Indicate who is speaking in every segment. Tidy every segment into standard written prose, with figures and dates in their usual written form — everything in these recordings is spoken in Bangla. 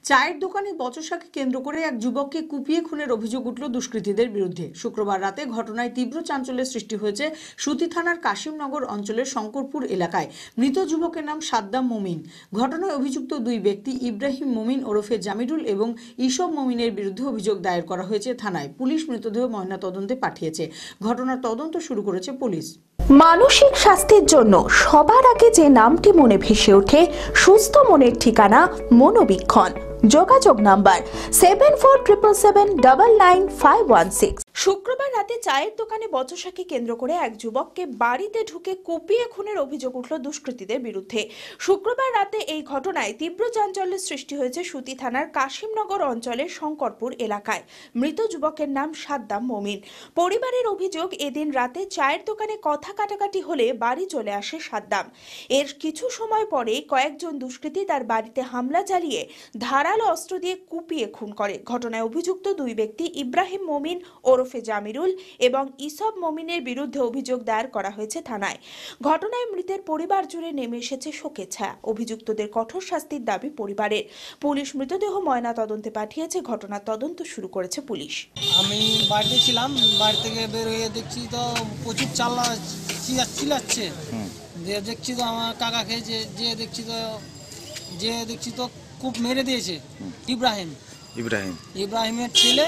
Speaker 1: চায়ের দোকানে বচসাকে কেন্দ্র করে এক যুবককে কুপিয়ে খুনের অভিযোগ উঠল দুষ্কৃতীদের বিরুদ্ধে। শুক্রবার রাতে ঘটনায় তীব্র চাঞ্চল্যের সৃষ্টি হয়েছে সুতি থানার কাশিমনগর অঞ্চলের শঙ্করপুর এলাকায়। মৃত যুবকের নাম সাদ্দাম মোমিন। ঘটনায় অভিযুক্ত দুই ব্যক্তি ইব্রাহিম মোমিন ওরফে জামিরুল এবং ইসব মোমিনের বিরুদ্ধে অভিযোগ দায়ের করা হয়েছে থানায়। পুলিশ মৃতদেহ ময়নাতদন্তে পাঠিয়েছে। ঘটনার তদন্ত শুরু করেছে পুলিশ।
Speaker 2: মানসিক স্বাস্থ্যের জন্য সবার আগে যে নামটি মনে ভেসে ওঠে, সুস্থ মনের ঠিকানা মনোবীক্ষণ। যোগাযোগ নাম্বার 7477799516। শুক্রবার রাতে চায়ের দোকানে বচসাকে কেন্দ্র করে এক যুবককে বাড়িতে ঢুকে কুপিয়ে খুনের অভিযোগ উঠল দুষ্কৃতীদের বিরুদ্ধে। শুক্রবার রাতে এই ঘটনায় তীব্র চাঞ্চল্যের সৃষ্টি হয়েছে সুতি থানার কাশিমনগর অঞ্চলের শঙ্করপুর এলাকায়। মৃত যুবকের নাম সাদ্দাম মোমিন। পরিবারের অভিযোগ, এদিন রাতে চায়ের দোকানে কথা কাটাকাটি হলে বাড়ি চলে আসে সাদ্দাম। এর কিছু সময় পরে কয়েকজন দুষ্কৃতী তার বাড়িতে হামলা চালিয়ে ধারালো অস্ত্র দিয়ে কুপিয়ে খুন করে। ঘটনায় অভিযুক্ত দুই ব্যক্তি ইব্রাহিম মোমিন ওরফে জামিরুল এবং ইসব মোমিনের বিরুদ্ধে অভিযোগ দায়ের করা হয়েছে থানায়। ঘটনায় মৃতের পরিবার জুড়ে নেমে এসেছে শোকের ছায়া। অভিযুক্তদের কঠোর শাস্তির দাবি পরিবারের। পুলিশ মৃতদেহ ময়না তদন্তে পাঠিয়েছে। ঘটনার তদন্ত শুরু করেছে পুলিশ।
Speaker 3: আমি বাড়িতে ছিলাম, বাড়ি থেকে বের হয়ে দেখছি তো প্রচুর চিল্লাচ্ছে। যে দেখছি তো আমার কাকাকে যে দেখছি তো খুব মেরে দিয়েছে। ইব্রাহিমের ছেলে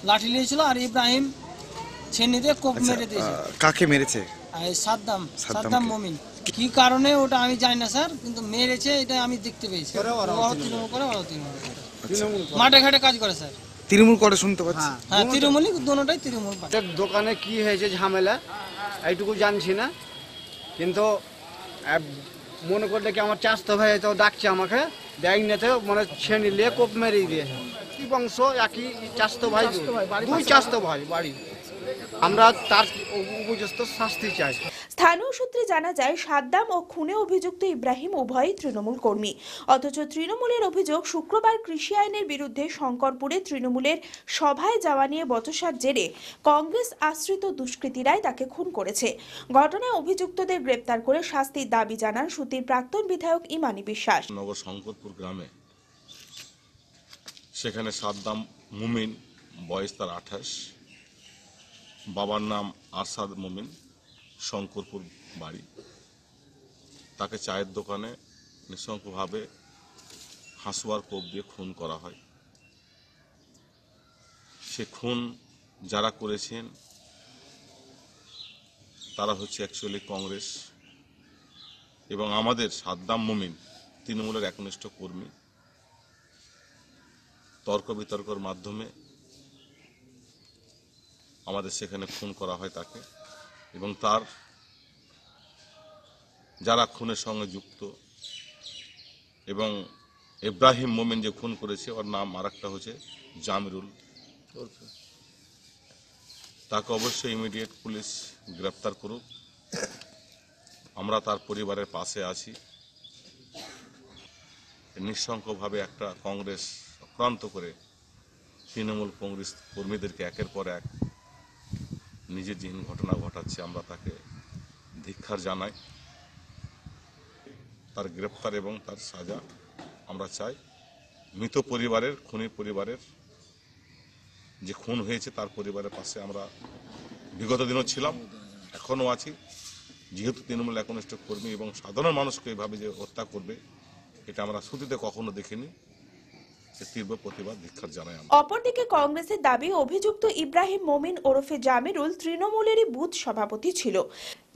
Speaker 3: লাঠি নিয়েছিল আর ইব্রাহিম ছেনে দিয়ে খুব মেরে দিয়েছে।
Speaker 4: কাকে মেরেছে?
Speaker 3: সাদ্দাম মোমিন। কি কারণে ওটা আমি জানি না স্যার, কিন্তু মেরেছে এটা আমি দেখতে পেয়েছি। মাঠে ঘাটে কাজ করে স্যার।
Speaker 4: তৃণমূল করে শুনতে পাচ্ছি।
Speaker 3: হ্যাঁ, তৃণমূলই, দুটোটাই তৃণমূল।
Speaker 5: দোকানে কি হয়েছে ঝামেলা এইটুকু জানছি না, কিন্তু মনে করলে কি আমার চাষতো ভাই তো ডাকছে আমাকে, দেখ নিতে মানে ছেনি নিয়ে কোপ মেরে দিয়েছে। কি বংশ, একই চাষতো ভাই, দুই চাষতো ভাই বাড়ি। আমরা তার উপযুক্ত শাস্তি চাই।
Speaker 2: স্থানীয় সূত্রে জানা যায়, সাদ্দাম ও খুনে অভিযুক্ত ইব্রাহিম উভয়ই তৃণমূল কর্মী। অথচ তৃণমূলের অভিযোগ, শুক্রবার কৃষি আইনের বিরুদ্ধে শঙ্করপুরে তৃণমূলের সভায় যাওয়া নিয়ে বচসার জেরে কংগ্রেস আশ্রিত দুষ্কৃতীরাই তাকে খুন করেছে। ঘটনায় অভিযুক্তদের গ্রেপ্তার করে শাস্তির দাবি জানান সুতির প্রাক্তন বিধায়ক ইমানি বিশ্বাস।
Speaker 6: নগর শঙ্করপুর গ্রামে সেখানে সাদ্দাম মোমিন, বয়স তার 28, বাবার নাম আসাদ মোমিন, শঙ্করপুর বাড়ি। তাকে চায়ের দোকানে নৃশংসভাবে হাঁসুয়ার কোপ দিয়ে খুন করা হয়। সে খুন যারা করেছেন তারা হচ্ছে অ্যাকচুয়ালি কংগ্রেস এবং আমাদের সাদ্দাম মোমিন তৃণমূলের একনিষ্ঠ কর্মী। তর্ক বিতর্কের মাধ্যমে আমাদের সেখানে খুন করা হয় তাকে, এবং তার যারা খুনের সঙ্গে যুক্ত, এবং ইব্রাহিম মোমিন যে খুন করেছে ওর নাম আরেকটা হচ্ছে জামিরুল, তাকে অবশ্যই ইমিডিয়েট পুলিশ গ্রেপ্তার করুক। আমরা তার পরিবারের পাশে আছি। নিঃসংখ্যভাবে একটা কংগ্রেস আক্রান্ত করে তৃণমূল কংগ্রেস কর্মীদেরকে একের পর এক নিজের জিহীন ঘটনা ঘটাচ্ছে, আমরা তাকে ধিক্কার জানাই। তার গ্রেপ্তার এবং তার সাজা আমরা চাই। মৃত পরিবারের, খুনি পরিবারের, যে খুন হয়েছে তার পরিবারের পাশে আমরা বিগত দিনও ছিলাম, এখনও আছি। যেহেতু তৃণমূল একনিষ্ঠ কর্মী এবং সাধারণ মানুষকে এভাবে যে হত্যা করবে এটা আমরা শ্রুতিতে কখনো দেখিনি। তীব্র প্রতিবাদ, ধিক্কার জানাই।
Speaker 2: অপরদিকে কংগ্রেসের দাবি, অভিযুক্ত ইব্রাহিম মোমিন ওরফে জামিরুল তৃণমূলেরই বুথ সভাপতি ছিল।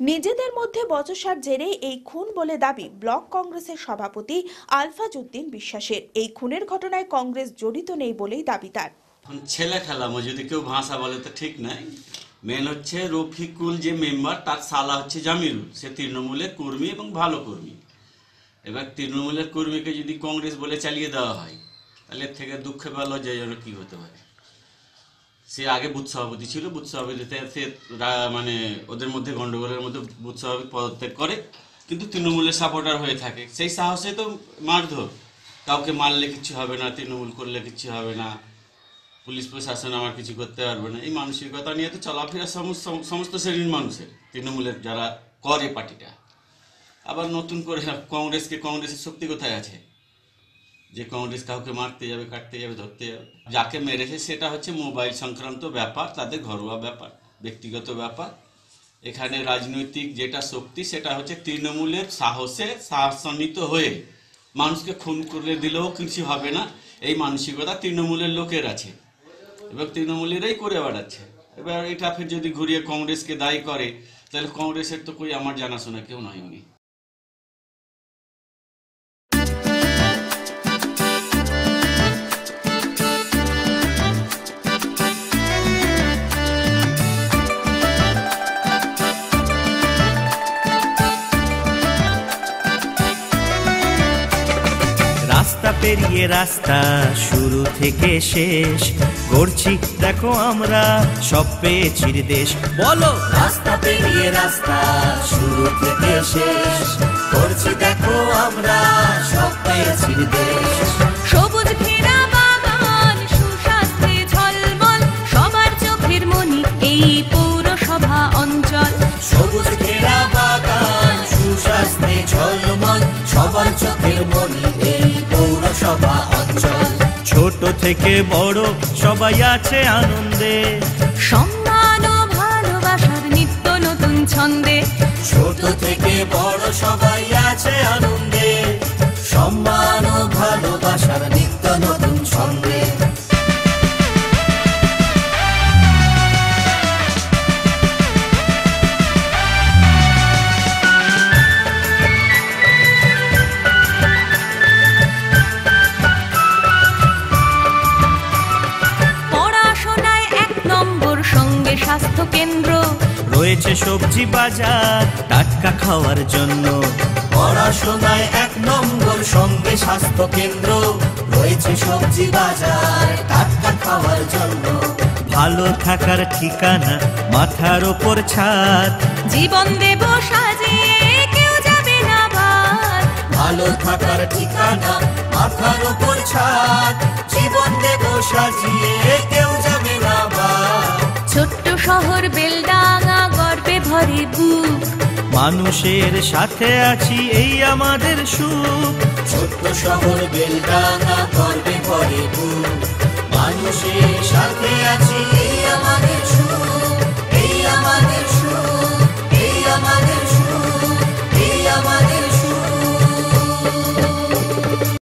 Speaker 2: নিজেদের মধ্যে বচসার জেরে এই খুন বলে দাবি ব্লক কংগ্রেসের সভাপতি আলফাজউদ্দিন বিশ্বাসের। এই খুনের ঘটনায় কংগ্রেস জড়িত নেই বলেই দাবি তার।
Speaker 7: ছেলে খেলামো যদি কেউ ভাষা বলে তো ঠিক নাই। মেন হচ্ছে রফিকুল যে মেম্বার, তার সালা হচ্ছে জামিরুল। সে তৃণমূলের কর্মী এবং ভালো কর্মী। এবার তৃণমূলের কর্মীকে যদি কংগ্রেস বলে চালিয়ে দেওয়া হয় তাহলে এর থেকে দুঃখে বা লজ্জায় যেন কি হতে পারে। সে আগে বুথ সভাপতি ছিল, বুথ সভাপতিতে সে মানে ওদের মধ্যে গন্ডগোলের মধ্যে বুথ সভাপতি পদত্যাগ করে, কিন্তু তৃণমূলের সাপোর্টার হয়ে থাকে। সেই সাহসে তো মারধর, কাউকে মারলে কিচ্ছু হবে না, তৃণমূল করলে কিচ্ছু হবে না, পুলিশ প্রশাসন আমার কিছু করতে পারবে না, এই মানসিকতা নিয়ে তো চলাফেরা সমস্ত শ্রেণীর মানুষের, তৃণমূলের যারা করে পার্টিটা। আবার নতুন করে কংগ্রেসের শক্তি কোথায় আছে? যে কংগ্রেস কাউকে মারতে যাবে, কাটতে যাবে, ধরতে যাবে। যাকে মেরেছে সেটা হচ্ছে মোবাইল সংক্রান্ত ব্যাপার, তাদের ঘরোয়া ব্যাপার, ব্যক্তিগত ব্যাপার। এখানে রাজনৈতিক যেটা শক্তি সেটা হচ্ছে তৃণমূলের সাহসান্বিত হয়ে মানুষকে খুন করে দিলেও কিছু হবে না, এই মানসিকতা তৃণমূলের লোকের আছে এবং তৃণমূলেরাই করে বেড়াচ্ছে। এবার এটা ফের যদি ঘুরিয়ে কংগ্রেসকে দায়ী করে, তাহলে কংগ্রেসের তো কই আমার জানাশোনা কেউ নয় উনি।
Speaker 8: রাস্তা পেরিয়ে রাস্তা, শুরু থেকে শেষ করছি দেখো আমরা, সব পেয়েছি দেশ। বলো রাস্তা পেরিয়ে রাস্তা, শুরু থেকে শেষ করছি দেখো আমরা, সব পেয়েছি দেশ।
Speaker 9: সবুজ ঘেরা বাগান, সুস্বাস্থ্যে ঝলমল, সবার চোখের মনি এই পৌরসভা অঞ্চল।
Speaker 8: সবুজ ঘেরা বাগান, সুস্বাস্থ্যে ঝলমল, সবার চোখের মনি এই পৌরসভা অঞ্চল। ছোট থেকে বড় সবাই আছে আনন্দে,
Speaker 9: সম্মান ও ভালোবাসার নিত্য নতুন ছন্দে।
Speaker 8: ছোট থেকে বড় সবাই আছে আনন্দে, সম্মান ও ভালোবাসার নিত্য নতুন ছন্দে।
Speaker 9: স্বাস্থ্য কেন্দ্র
Speaker 8: রয়েছে, সবজি বাজার টাটকা খাওয়ার জন্য। পড়াশোনায় 1 নম্বর, সঙ্গে স্বাস্থ্য কেন্দ্র রয়েছে, সবজি বাজার টাটকা খাওয়ার জন্য। ভালো থাকার ঠিকানা, মাথার ওপর ছাদ,
Speaker 9: জীবন দেব সাজিয়ে কেউ যাবে না বাদ।
Speaker 8: ভালো থাকার ঠিকানা, মাথার ওপর ছাদ, জীবন দেব সাজিয়ে কেউ যাবে না বাদ।
Speaker 9: ছোট্ট শহর বেলডাঙা, গর্বে ভরে বুক,
Speaker 8: মানুষের সাথে আছি এই আমাদের সুখ। ছোট্ট শহর বেলডাঙা, গর্বে ভরে বুক, মানুষের সাথে আছি এই আমাদের